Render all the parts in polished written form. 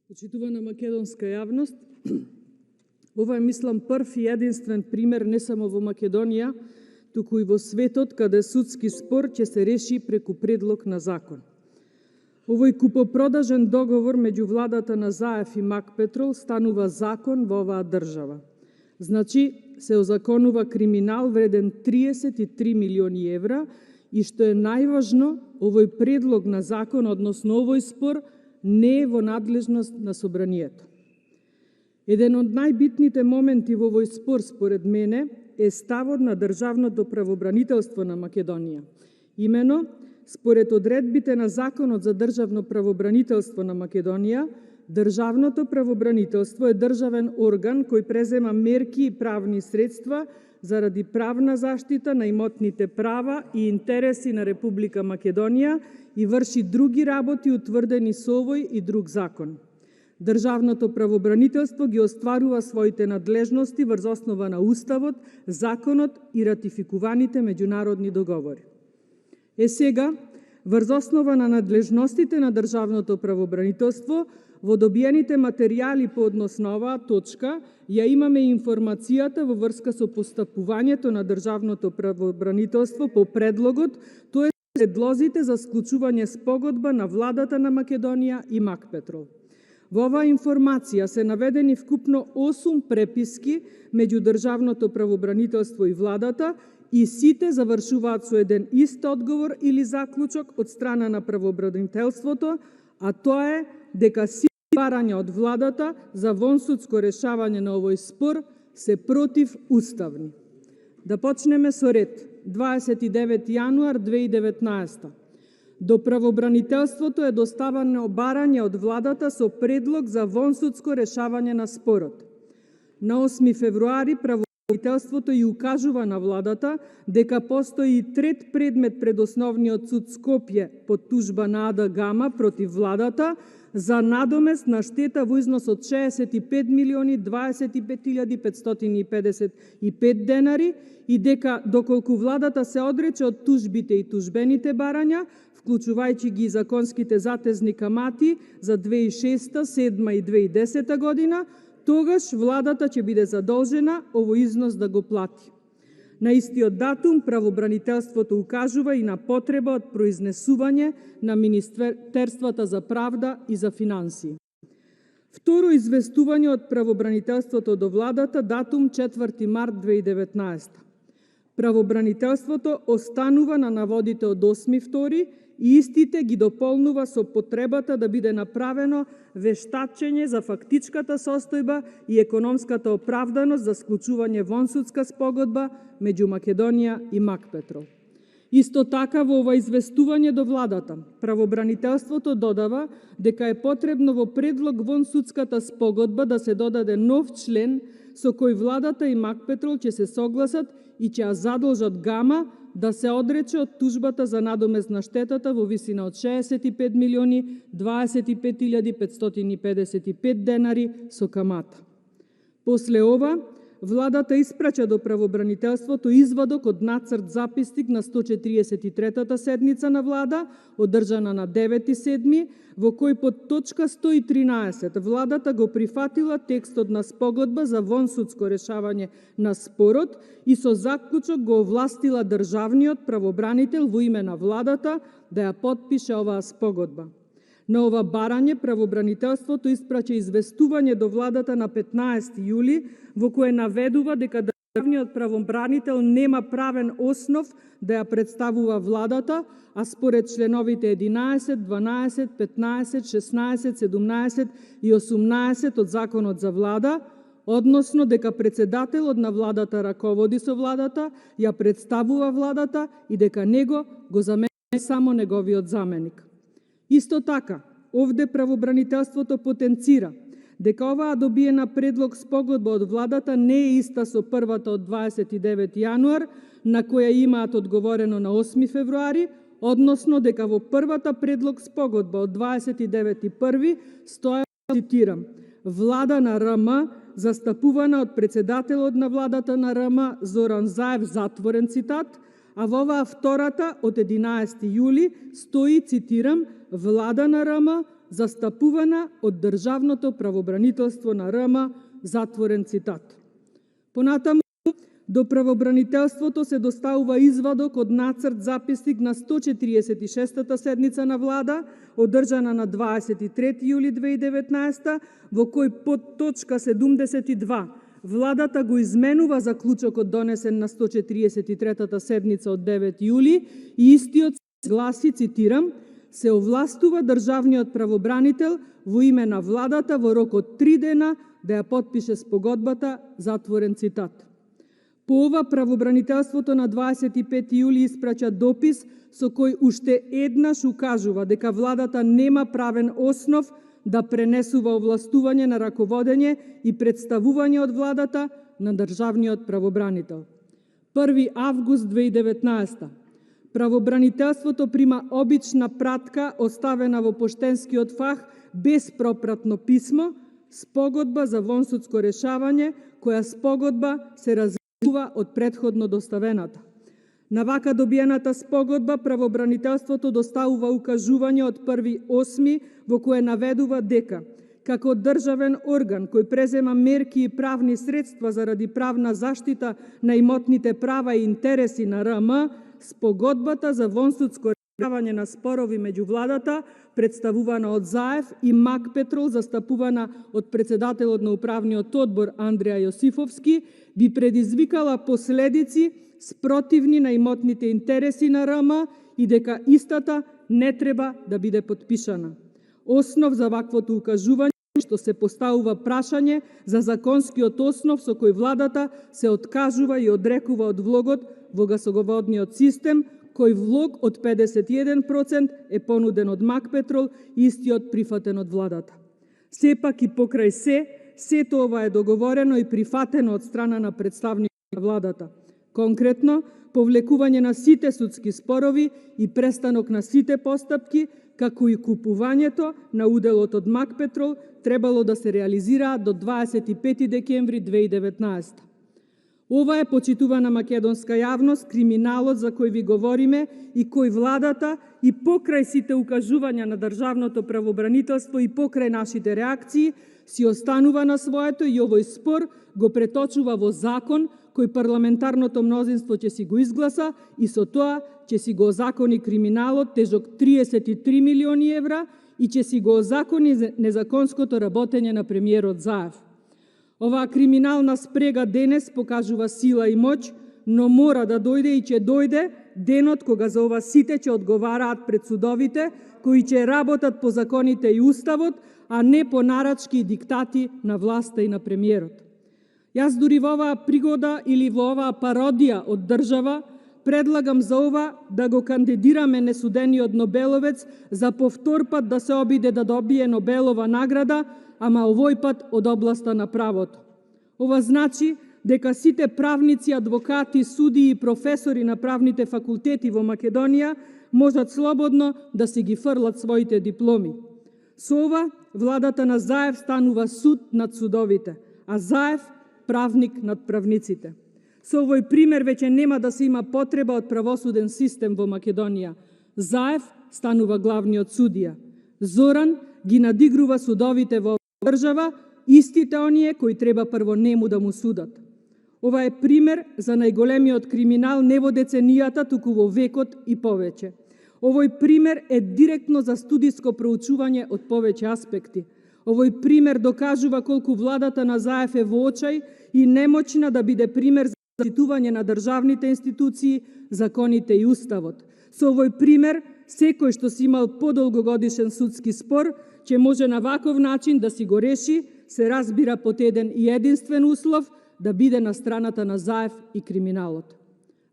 Почитувана македонска јавност, ова е, мислам, прв и единствен пример не само во Македонија, туку и во светот, каде судски спор ќе се реши преку предлог на закон. Овој купопродажен договор меѓу владата на Заев и Макпетрол станува закон во оваа држава. Значи, се озаконува криминал вреден 33 милиони евра и што е најважно, овој предлог на закон, односно овој спор, не е во надлежност на собранието. Еден од најбитните моменти во овој спор, според мене, е ставот на Државното правобранителство на Македонија. Имено, според одредбите на Законот за државно правобранителство на Македонија, Државното правобранителство е државен орган кој презема мерки и правни средства заради правна заштита на имотните права и интереси на Република Македонија и врши други работи утврдени со овој и друг закон. Државното правобранителство ги остварува своите надлежности врз основа на Уставот, законот и ратификуваните меѓународни договори. Сега, врз основа на надлежностите на Државното правобранителство, во добиените материјали по однос на оваа точка, ја имаме информацијата во врска со постапувањето на Државното правобранителство по предлогот, тоа е предлозите за склучување спогодба на владата на Македонија и Макпетрол. Во оваа информација се наведени вкупно 8 преписки меѓу Државното правобранителство и владата и сите завршуваат со еден ист одговор или заклучок од страна на правобранителството, а тоа е дека сите барања од владата за вонсудско решавање на овој спор се противуставни. Да почнеме со ред. 29 јануар 2019. До правобранителството е доставено барање од владата со предлог за вонсудско решавање на спорот. На 8 февруари правобранителството и укажува на владата дека постои трет предмет пред Основниот суд Скопје по тужба на АД Гама против владата за надомест на штета во износ од 65 милиони 25.555 денари и дека доколку владата се одрече од тужбите и тужбените барања, вклучувајќи ги законските затезни камати за 2006, 2007 и 2010 година, тогаш владата ќе биде задолжена овој износ да го плати. На истиот датум правобранителството укажува и на потреба од произнесување на Министерствата за правда и за финансии. Второ известување од правобранителството до владата, датум 4 март 2019. Правобранителството останува на наводите од 8.2 и истите ги дополнува со потребата да биде направено вештачење за фактичката состојба и економската оправданост за склучување вонсудска спогодба меѓу Македонија и Макпетрол. Исто така во ова известување до владата, правобранителството додава дека е потребно во предлог вонсудската спогодба да се додаде нов член со кој владата и Макпетрол ќе се согласат и ќе ја задолжат Гама да се одрече од тужбата за надомест на штетата во висина од 65 милиони 25.555 денари со камата. После ова, владата испрача до правобранителството извадок од нацрт записник на 143-та седница на влада, одржана на 9.7, во кој под точка 113 владата го прифатила текстот на спогодба за вонсудско решавање на спорот и со заклучок го овластила државниот правобранител во име на владата да ја потпише оваа спогодба. На ова барање правобранителството испрача известување до владата на 15 јули во кое наведува дека државниот правобранител нема правен основ да ја представува владата, а според членовите 11, 12, 15, 16, 17 и 18 од Законот за влада, односно дека председателот на владата раководи со владата, ја представува владата и дека него го заменува само неговиот заменик. Исто така, овде правобранителството потенцира дека оваа добиена предлог спогодба од владата не е иста со првата од 29 јануар, на која имаат одговорено на 8 февруари, односно дека во првата предлог спогодба од 29.1 стоја, цитирам, влада на РМ, застапувана од председателот на владата на РМ Зоран Заев, затворен цитат, а во оваа втората од 11 јули стои, цитирам, влада на РМ застапувана од Државното правобранителство на РМ, затворен цитат. Понатаму, до правобранителството се доставува извадок од нацрт записник на 146-та седница на влада, одржана на 23 јули 2019, во кој под точка 72 владата го изменува заклучокот донесен на 143-та седница од 9 јули и истиот гласи, цитирам, се овластува државниот правобранител во име на владата во рок од 3 дена да ја потпише спогодбата, затворен цитат. По ова, правобранителството на 25 јули испраќа допис со кој уште еднаш укажува дека владата нема правен основ да пренесува овластување на раководење и представување од владата на државниот правобранител. 1 август 2019. Правобранителството прима обична пратка оставена во поштенскиот фах без пропратно писмо, спогодба за вонсудско решавање, која спогодба се разликува од претходно доставената. На вака добиената спогодба, правобранителството доставува укажување од 1.8. во кое наведува дека, како државен орган кој презема мерки и правни средства заради правна заштита на имотните права и интереси на РМ, спогодбата за вонсудско решавање на спорови меѓу владата, представувана од ЗАЕВ и МАК Петрол, застапувана од председателот на управниот одбор Андреја Јосифовски, би предизвикала последици спротивни на имотните интереси на РМ и дека истата не треба да биде потпишана. Основ за ваквото укажување што се поставува прашање за законскиот основ со кој владата се откажува и одрекува од влогот во гасоводниот систем, кој влог од 51% е понуден од МАК Петрол, истиот прифатен од владата. Сепак и покрај сето ова е договорено и прифатено од страна на представникот на владата. Конкретно, повлекување на сите судски спорови и престанок на сите постапки, како и купувањето на уделот од МАК Петрол требало да се реализираат до 25 декември 2019. Ова е, почитувана македонска јавност, криминалот за кој ви говориме и кој владата и покрај сите укажувања на државното правобранителство и покрај нашите реакции си останува на своето и овој спор го преточува во закон кој парламентарното мнозинство ќе си го изгласа и со тоа ќе си го озакони криминалот тежок 33 милиони евра и ќе си го озакони незаконското работење на премиерот Заев. Оваа криминална спрега денес покажува сила и моќ, но мора да дојде и ќе дојде денот кога за ова сите ќе одговараат пред судовите, кои ќе работат по законите и уставот, а не по нарачки и диктати на власта и на премиерот. Јас дури во оваа пригода или во оваа пародија од држава предлагам за ова да го кандидираме несудениот Нобеловец за повтор пат да се обиде да добие Нобелова награда, ама овој пат од областа на правото. Ова значи дека сите правници, адвокати, судии и професори на правните факултети во Македонија можат слободно да си ги фрлат своите дипломи. Со ова, владата на Заев станува суд над судовите, а Заев правник над правниците. Со овој пример веќе нема да се има потреба од правосуден систем во Македонија. Заев станува главниот судија. Зоран ги надигрува судовите во држава, истите оние кои треба прво нему да му судат. Ова е пример за најголемиот криминал не во деценијата, туку во векот и повеќе. Овој пример е директно за студиско проучување од повеќе аспекти. Овој пример докажува колку владата на Заев е во очај и немоćна да биде пример за защитување на државните институции, законите и уставот. Со овој пример, секој што си имал подолгогодишен судски спор, ќе може на ваков начин да си го реши, се разбира под еден и единствен услов, да биде на страната на Заев и криминалот.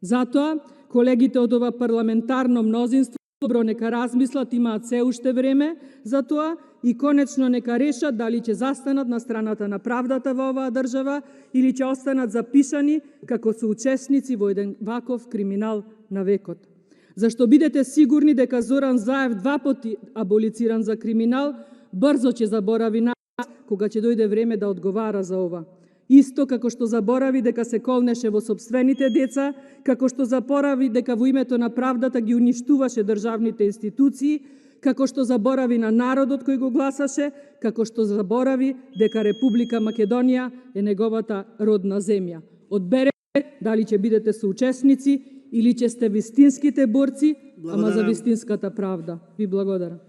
Затоа, колегите од ова парламентарно мнозинство добро нека размислат, имаат се уште време за тоа и конечно нека решат дали ќе застанат на страната на правдата во оваа држава или ќе останат запишани како соучесници во еден ваков криминал на векот. Зашто бидете сигурни дека Зоран Заев 2 пати аболициран за криминал, брзо ќе заборави нас кога ќе дојде време да одговара за ова. Исто како што заборави дека се колнеше во сопствените деца, како што заборави дека во името на правдата ги уништуваше државните институции, како што заборави на народот кој го гласаше, како што заборави дека Република Македонија е неговата родна земја. Одберете дали ќе бидете соучесници или ќе сте вистинските борци, ама за вистинската правда. Ви благодарам.